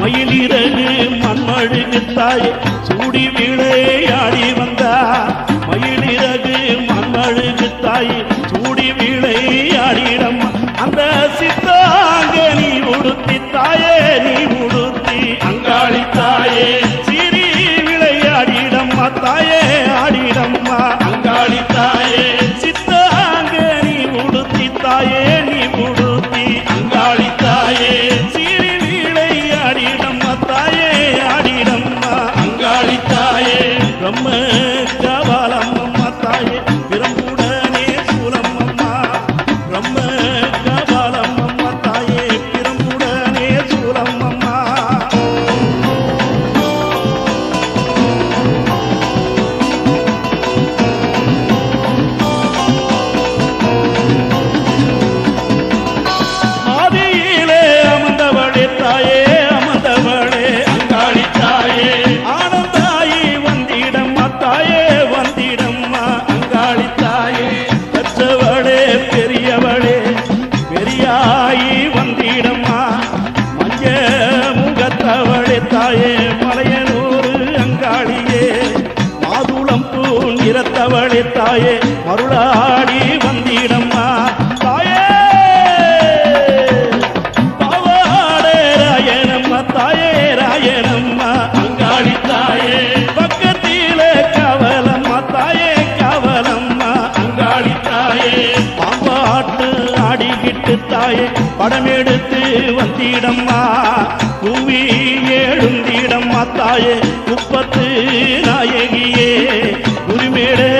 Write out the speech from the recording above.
மயிலிறகு மண்மழுகு தாயே சூடி விளையாடி வந்தா மயிலிறகு மண்மழுகு தாயே சூடி விளையாடிடம்மா அந்த சித்தாங்க நீ உடுத்தி தாயே நீ உடுத்தி அங்காளி தாயே சிறி விளையாடிடம்மா தாயே ஆடிடம்மா அங்காளி தாயே சித்தாங்க நீ உடுத்தி தாயே நீ உடுத்தி அங்காளி தாயே சிறி விளையாடிடம்மா தாயே ஆடிடம்மா அங்காளி தாயே பிரம்ம கபாலம்மம்மா தாயே பிரம்புடனே சூலம்மம்மா பிரம்ம கபாலம்மம்மா தாயே பிரம்புடனே சூலம்மம்மா ஆதியிலே அமர்ந்தவளே தாயே அமர்ந்தவளே அங்காளி தாயே ஆனந்தாயி வந்திடம்மா தாயே வந்திடம்மா அங்காளி தாயே பெற்றவளே பெரியவளே பெரியாயி வந்திடம்மா மஞ்ச முகத்தவளே தாயே மலையனூர் அங்காளியே மாதுளம் பூ நிறத்தவளே தாயே மருளாடி வந்திடம்மா தாயே பாவாடே ராயனம்மா தாயே ராயனம்மா அங்காளி தாயே பக்கத்திலே கவலம்மா தாயே கவலம்மா அங்காளி தாயே பாம்பாட்டு ஆடிக்கிட்டு தாயே படம் எடுத்து வந்திடம்மா கூவி எழுந்திடம்மா தாயே முப்பத்து நாயகியே உரிமேடே